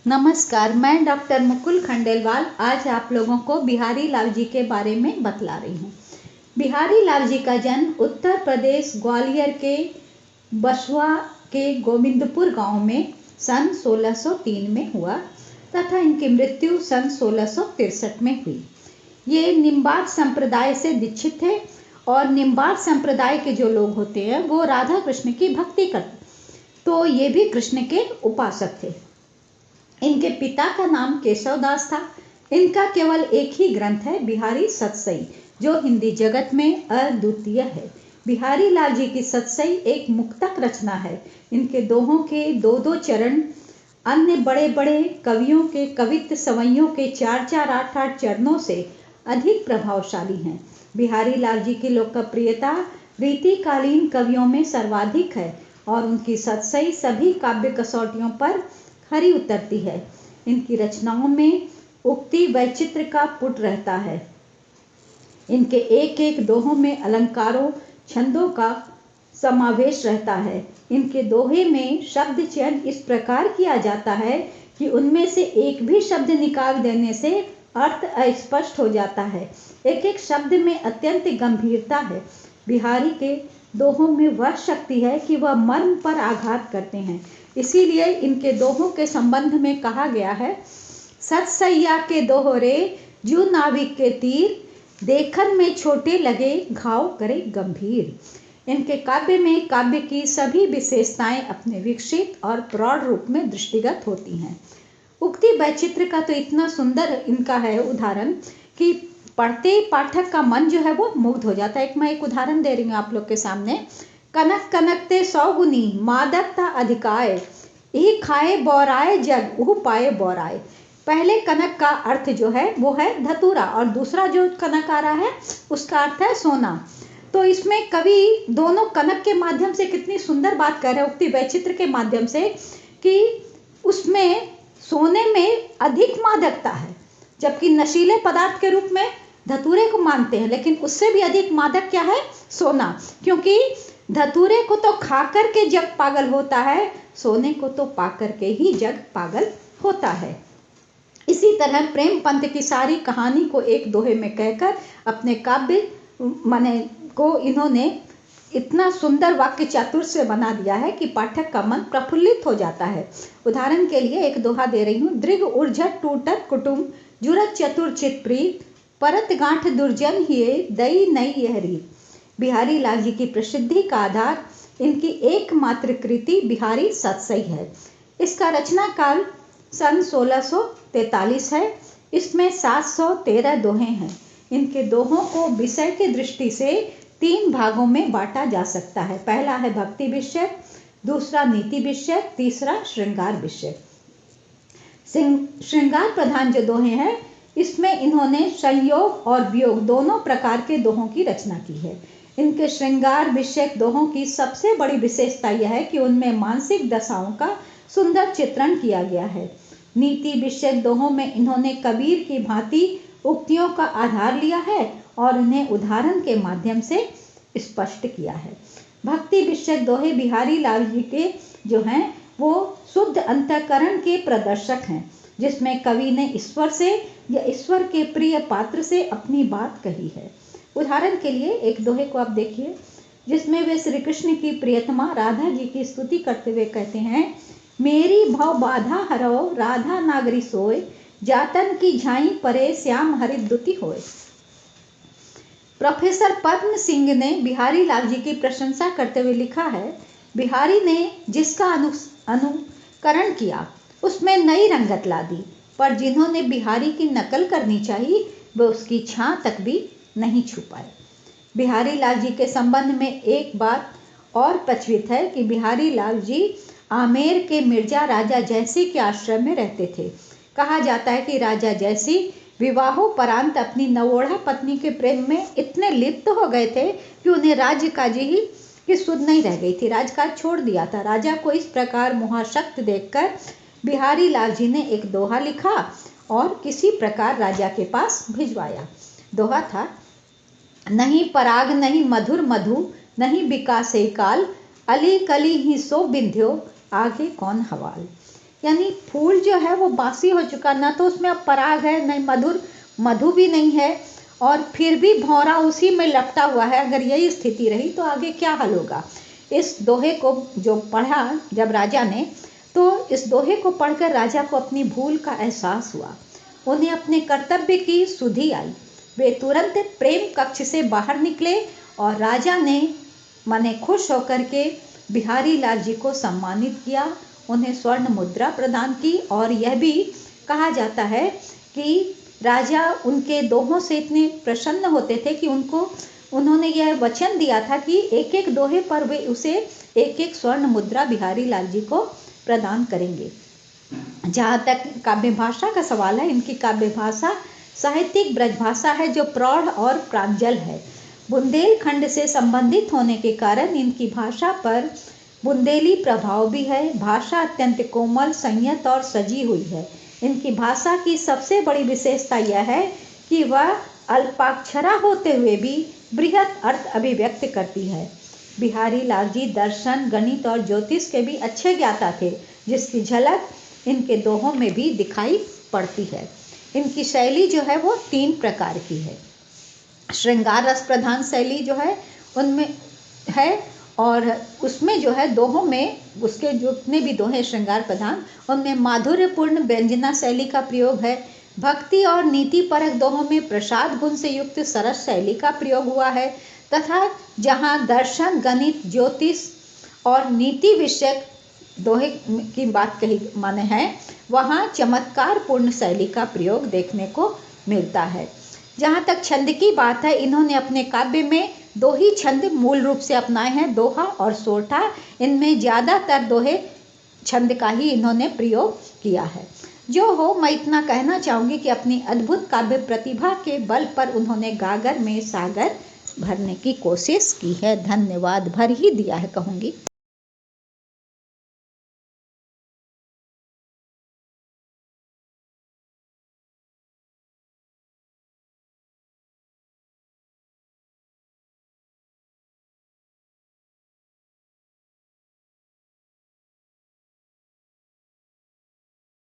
नमस्कार, मैं डॉक्टर मुकुल खंडेलवाल आज आप लोगों को बिहारी लाल जी के बारे में बतला रही हूँ। बिहारी लाल जी का जन्म उत्तर प्रदेश ग्वालियर के बसवा के गोविंदपुर गांव में सन 1603 में हुआ तथा इनकी मृत्यु सन 1663 में हुई। ये निम्बार्क संप्रदाय से दीक्षित थे और निम्बार्क संप्रदाय के जो लोग होते हैं वो राधा कृष्ण की भक्ति करते, तो ये भी कृष्ण के उपासक थे। इनके पिता का नाम केशवदास था। इनका केवल एक ही ग्रंथ है बिहारी सतसई, जो हिंदी जगत में अद्वितीय है। बिहारी लाल जी की सतसई एक मुक्तक रचना है। इनके दोहों के दो दो चरण अन्य बड़े बड़े कवियों के कवित्त सवैयों के 4-4, 8-8 चरणों से अधिक प्रभावशाली हैं। बिहारी लाल जी की लोकप्रियता रीतिकालीन कवियों में सर्वाधिक है और उनकी सतसई सभी काव्य कसौटियों पर खरी उतरती है। इनकी रचनाओं में उक्ति वैचित्र का पुट रहता है। इनके एक एक दोहों में अलंकारों छंदों का समावेश रहता है। इनके दोहे में शब्द चयन इस प्रकार किया जाता है कि उनमें से एक भी शब्द निकाल देने से अर्थ अस्पष्ट हो जाता है। एक एक शब्द में अत्यंत गंभीरता है। बिहारी के दोहों में वह शक्ति है कि वह मर्म पर आघात करते हैं। इसीलिए इनके दोहों के संबंध में कहा गया है, सतसैया के दोहरे जू नाविक के तीर, देखन में छोटे लगे घाव करे गंभीर। इनके काव्य में काव्य की सभी विशेषताएं अपने विकसित और प्रौढ़ रूप में दृष्टिगत होती हैं। उक्ति वैचित्र का तो इतना सुंदर इनका है उदाहरण कि पढ़ते पाठक का मन जो है वो मुग्ध हो जाता है। मैं एक उदाहरण दे रही हूँ आप लोग के सामने। कनक कनकते 100 गुनी मादकता अधिकाय, यही खाए बौराए जग उह पाए बौराए। पहले कनक का अर्थ जो है वो है धतूरा और दूसरा जो कनक आ रहा है उसका अर्थ है सोना। तो इसमें कवि दोनों कनक के माध्यम से कितनी सुंदर बात कर रहे हैं उक्ति वैचित्र के माध्यम से कि उसमें सोने में अधिक मादकता है, जबकि नशीले पदार्थ के रूप में धतूरे को मानते हैं, लेकिन उससे भी अधिक मादक क्या है? सोना। क्योंकि धतूरे को तो खा करके जग पागल होता है, सोने को तो पा करके ही जग पागल होता है। इसी तरह प्रेम पंथ की सारी कहानी को एक दोहे में कहकर अपने काव्य माने को इन्होंने इतना सुंदर वाक्य चातुर से बना दिया है कि पाठक का मन प्रफुल्लित हो जाता है। उदाहरण के लिए एक दोहा दे रही हूँ। दृग उर्झट टूटत कुटुम, जुरत चतुर चित प्रीत, परत गांठ दुर्जन हिये दई नई यह रीत। बिहारी लाल जी की प्रसिद्धि का आधार इनकी एकमात्र कृति बिहारी सतसई है। इसका रचना काल सन 1643 है। इसमें 713 दोहे हैं। इनके दोहों को विषय की दृष्टि से 3 भागों में बांटा जा सकता है। पहला है भक्ति विषय, दूसरा नीति विषय, तीसरा श्रृंगार विषय। श्रृंगार प्रधान जो दोहे हैं इसमें इन्होंने संयोग और वियोग दोनों प्रकार के दोहों की रचना की है। इनके श्रृंगार विषयक दोहों की सबसे बड़ी विशेषता यह है कि उनमें मानसिक दशाओं का सुंदर चित्रण किया गया है। नीति विषयक दोहों में इन्होंने कबीर की भांति उक्तियों का आधार लिया है और उन्हें उदाहरण के माध्यम से स्पष्ट किया है। भक्ति विषयक दोहे बिहारी लाल जी के जो हैं वो शुद्ध अंतःकरण के प्रदर्शक हैं, जिसमें कवि ने ईश्वर से या ईश्वर के प्रिय पात्र से अपनी बात कही है। उदाहरण के लिए एक दोहे को आप देखिए, जिसमें वे श्री कृष्ण की प्रियतमा राधा जी की स्तुति करते हुए कहते हैं, मेरी भव बाधा हरो राधा नागरी सोय, जातन की झाई परे श्याम हरि दुति होय। प्रोफेसर पद्म सिंह ने बिहारी लाल जी की प्रशंसा करते हुए लिखा है, बिहारी ने जिसका अनुकरण किया उसमें नई रंगत ला दी, पर जिन्होंने बिहारी की नकल करनी चाहिए वे उसकी छां तक भी नहीं छू पाए। बिहारी लाल जी के संबंध में एक बात और प्रचलित है कि बिहारी लाल जी आमेर के मिर्जा राजा जयसी के आश्रम में रहते थे। कहा जाता है कि राजा जयसी विवाहोपरांत अपनी नवोढ़ा पत्नी के प्रेम में इतने लिप्त हो गए थे कि उन्हें राज्यकाजी ही की सुध नहीं रह गई थी, राजकाज छोड़ दिया था। राजा को इस प्रकार मोहाशक्त देखकर बिहारी लाल जी ने एक दोहा लिखा और किसी प्रकार राजा के पास भिजवाया। दोहा था, नहीं पराग नहीं मधुर मधु, नहीं विकासे काल, अली कली ही सो बिंध्यो, आगे कौन हवाल। यानी फूल जो है वो बासी हो चुका, ना तो उसमें अब पराग है, नहीं मधु भी नहीं है, और फिर भी भौरा उसी में लपटा हुआ है। अगर यही स्थिति रही तो आगे क्या हल होगा। इस दोहे को जो पढ़ा जब राजा ने, तो इस दोहे को पढ़कर राजा को अपनी भूल का एहसास हुआ। उन्हें अपने कर्तव्य की सुधि आई। वे तुरंत प्रेम कक्ष से बाहर निकले और राजा ने मने खुश होकर के बिहारी लाल जी को सम्मानित किया, उन्हें स्वर्ण मुद्रा प्रदान की। और यह भी कहा जाता है कि राजा उनके दोहों से इतने प्रसन्न होते थे कि उन्होंने यह वचन दिया था कि एक एक दोहे पर वे उसे एक एक स्वर्ण मुद्रा बिहारी लाल जी को प्रदान करेंगे। जहाँ तक काव्य भाषा का सवाल है, इनकी काव्य भाषा साहित्यिक ब्रज भाषा है जो प्रौढ़ और प्रांजल है। बुंदेलखंड से संबंधित होने के कारण इनकी भाषा पर बुंदेली प्रभाव भी है। भाषा अत्यंत कोमल, संयत और सजी हुई है। इनकी भाषा की सबसे बड़ी विशेषता यह है कि वह अल्पाक्षरा होते हुए भी बृहत अर्थ अभिव्यक्त करती है। बिहारी लाल जी दर्शन, गणित और ज्योतिष के भी अच्छे ज्ञाता थे, जिसकी झलक इनके दोहों में भी दिखाई पड़ती है। इनकी शैली जो है वो 3 प्रकार की है। श्रृंगार रस प्रधान शैली जो है उनमें है, और उसमें जो है दोहों में उसके जितने भी दोहे श्रृंगार प्रधान, उनमें माधुर्यपूर्ण व्यंजना शैली का प्रयोग है। भक्ति और नीति परक दोहों में प्रसाद गुण से युक्त सरस शैली का प्रयोग हुआ है, तथा जहाँ दर्शन, गणित, ज्योतिष और नीति विषयक दोहे की बात कही माने है, वहाँ चमत्कार पूर्ण शैली का प्रयोग देखने को मिलता है। जहाँ तक छंद की बात है, इन्होंने अपने काव्य में 2 ही छंद मूल रूप से अपनाए हैं, दोहा और सोरठा। इनमें ज़्यादातर दोहे छंद का ही इन्होंने प्रयोग किया है। जो हो, मैं इतना कहना चाहूँगी कि अपनी अद्भुत काव्य प्रतिभा के बल पर उन्होंने गागर में सागर भरने की कोशिश की है। धन्यवाद, भर ही दिया है कहूँगी।